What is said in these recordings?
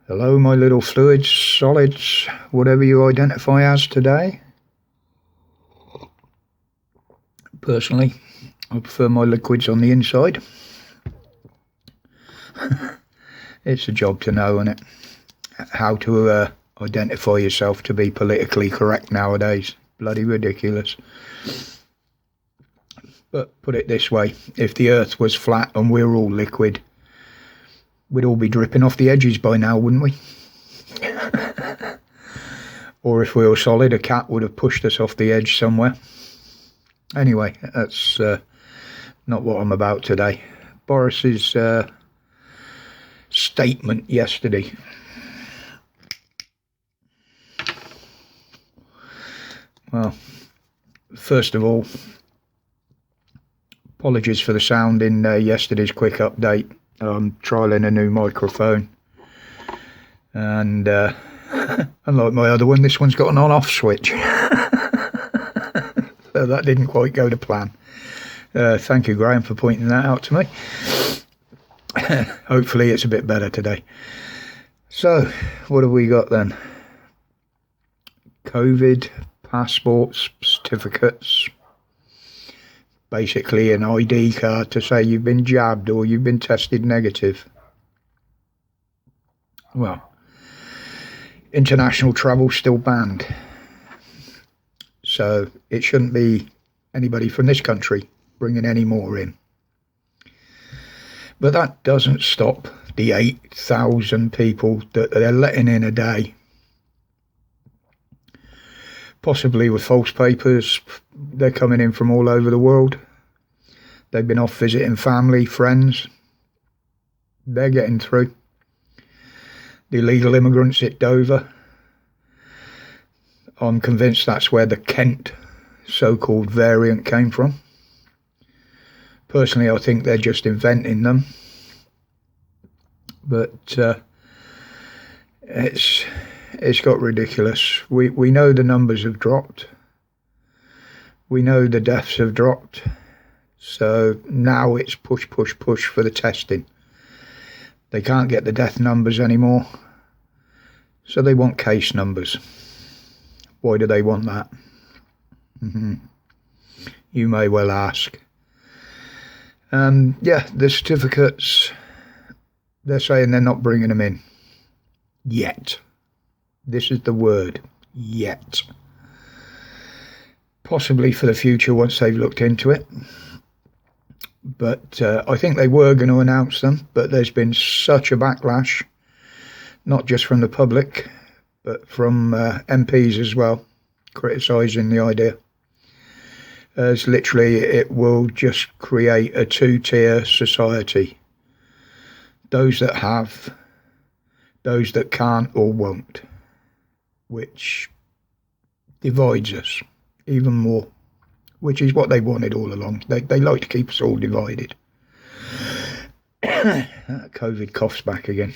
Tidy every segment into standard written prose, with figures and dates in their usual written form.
Hello, my little fluids, solids, whatever you identify as today. Personally, I prefer my liquids on the inside. It's a job to know, isn't it? How to identify yourself to be politically correct nowadays. Bloody ridiculous. But put it this way, if the earth was flat and we're all liquid, we'd all be dripping off the edges by now, wouldn't we? Or if we were solid, a cat would have pushed us off the edge somewhere. Anyway, that's not what I'm about today. Boris's statement yesterday. Well, first of all, apologies for the sound in yesterday's quick update. I'm trialling a new microphone, and unlike my other one, this one's got an on-off switch. So that didn't quite go to plan. Thank you, Graham, for pointing that out to me. Hopefully it's a bit better today. So, what have we got then? COVID, passports, certificates, basically an ID card to say you've been jabbed or you've been tested negative. Well, international travel still banned. So it shouldn't be anybody from this country bringing any more in. But that doesn't stop the 8,000 people that they're letting in a day. Possibly with false papers. They're coming in from all over the world. They've been off visiting family, friends. They're getting through. The illegal immigrants at Dover. I'm convinced that's where the Kent so-called variant came from. Personally, I think they're just inventing them. But it's got ridiculous. We know the numbers have dropped. We know the deaths have dropped. So now it's push for the testing. They can't get the death numbers anymore. So they want case numbers. Why do they want that? You may well ask. Yeah, the certificates, they're saying they're not bringing them in. Yet. This is the word. Yet. Possibly for the future once they've looked into it. But I think they were going to announce them, but there's been such a backlash, not just from the public, but from MPs as well, criticising the idea. As literally it will just create a two-tier society. Those that have, those that can't or won't, which divides us even more, which is what they wanted all along. They like to keep us all divided. COVID coughs back again.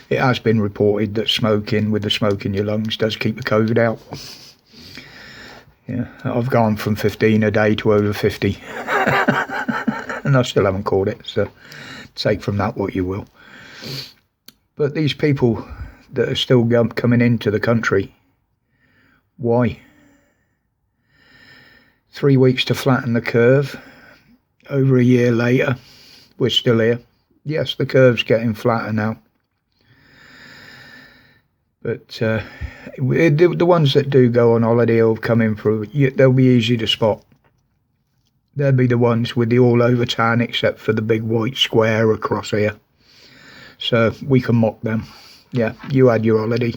It has been reported that smoking, with the smoke in your lungs, does keep the COVID out. Yeah, I've gone from 15 a day to over 50. And I still haven't caught it, so take from that what you will. But these people that are still coming into the country, why? 3 weeks to flatten the curve. Over a year later, we're still here. Yes, the curve's getting flatter now. But the ones that do go on holiday or come in through, they'll be easy to spot. They'll be the ones with the all over tan except for the big white square across here. So we can mock them. Yeah, you had your holiday.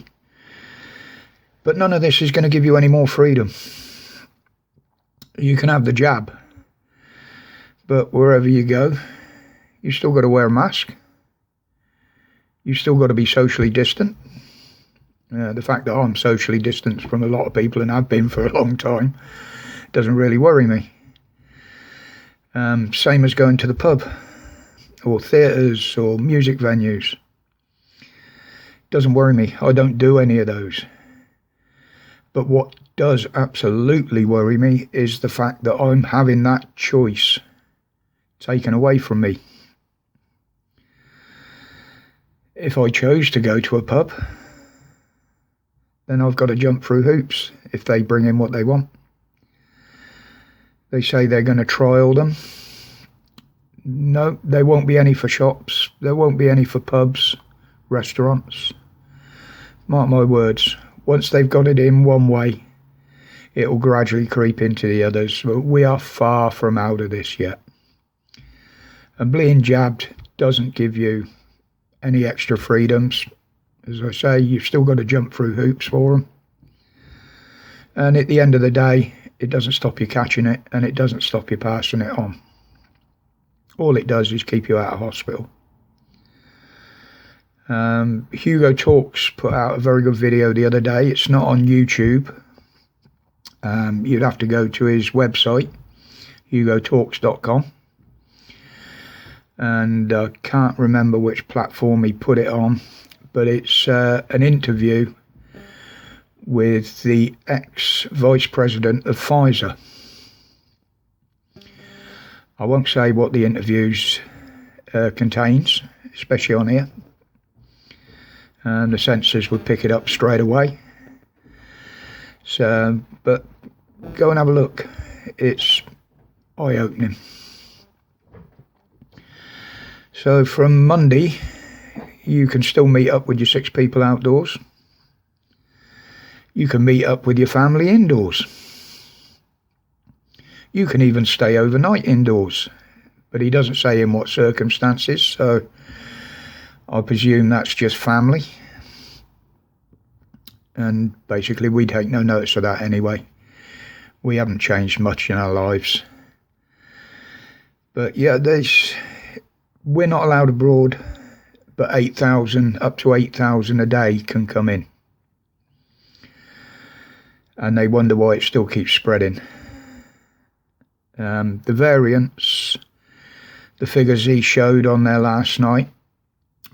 But none of this is going to give you any more freedom. You can have the jab. But wherever you go, you've still got to wear a mask. You've still got to be socially distant. The fact that I'm socially distanced from a lot of people, and have been for a long time, doesn't really worry me. Same as going to the pub, or theatres, or music venues. Doesn't worry me. I don't do any of those. But what does absolutely worry me is the fact that I'm having that choice taken away from me. if I chose to go to a pub, then I've got to jump through hoops if they bring in what they want. They say they're going to trial them. No, there won't be any for shops. There won't be any for pubs, restaurants. Mark my words, once they've got it in one way, it will gradually creep into the others. But we are far from out of this yet. And being jabbed doesn't give you any extra freedoms. As I say, you've still got to jump through hoops for them. And at the end of the day, it doesn't stop you catching it, and it doesn't stop you passing it on. All it does is keep you out of hospital. Hugo Talks put out a very good video the other day. It's not on YouTube. You'd have to go to his website, hugotalks.com. And I can't remember which platform he put it on, but it's an interview with the ex-vice president of Pfizer. I won't say what the interviews contains, especially on here. And the censors would pick it up straight away. So, but go and have a look. It's eye-opening. So from Monday, you can still meet up with your 6 people outdoors. You can meet up with your family indoors. You can even stay overnight indoors. But he doesn't say in what circumstances, so I presume that's just family. And basically we take no notice of that anyway. We haven't changed much in our lives. But yeah, we're not allowed abroad, but 8,000, up to 8,000 a day can come in. And they wonder why it still keeps spreading. The variants, the figures he showed on there last night,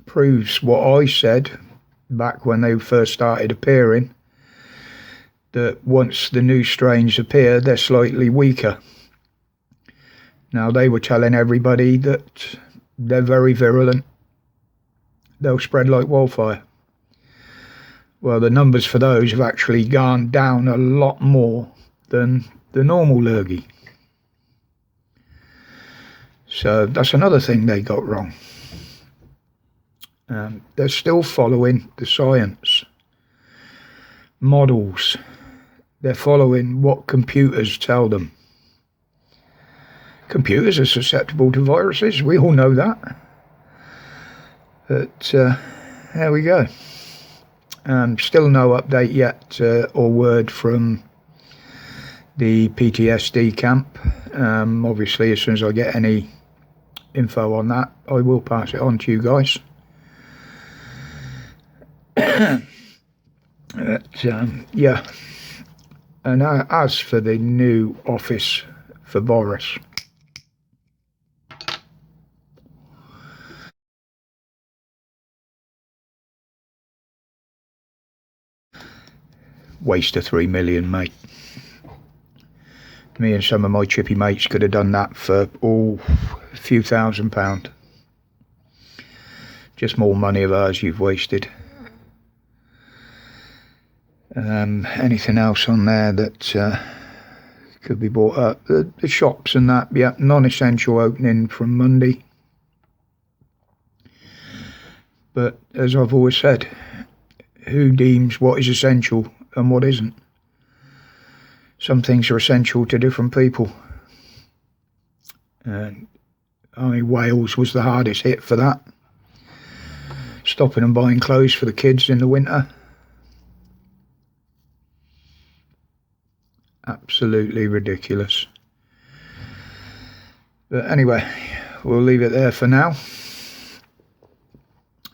proves what I said back when they first started appearing, that once the new strains appear, they're slightly weaker. Now, they were telling everybody that they're very virulent. They'll spread like wildfire. Well, the numbers for those have actually gone down a lot more than the normal lurgy. So that's another thing they got wrong. They're still following the science. Models. They're following what computers tell them. Computers are susceptible to viruses. We all know that. But there we go. Still no update yet or word from the PTSD camp. Obviously, as soon as I get any info on that, I will pass it on to you guys. But, yeah. And as for the new office for Boris, waste of 3 million, mate. Me and some of my chippy mates could have done that for a few £1,000. Just more money of ours you've wasted. Anything else on there that could be bought up? The shops and that, yeah, non-essential opening from Monday. But as I've always said, who deems what is essential and what isn't? Some things are essential to different people. And Wales was the hardest hit for that. Stopping and buying clothes for the kids in the winter. Absolutely ridiculous. But anyway, we'll leave it there for now.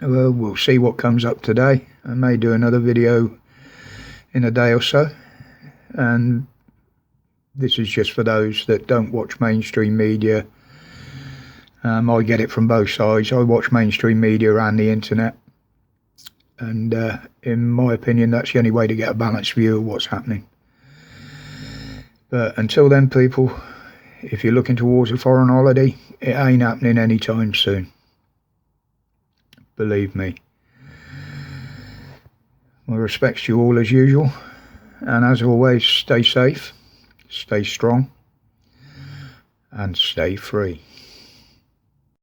Well, we'll see what comes up today. I may do another video in a day or so. And this is just for those that don't watch mainstream media. I get it from both sides. I watch mainstream media and the internet. And in my opinion, that's the only way to get a balanced view of what's happening. But until then, people, if you're looking towards a foreign holiday, it ain't happening anytime soon. Believe me. My respects to you all as usual, and as always, stay safe, stay strong, and stay free.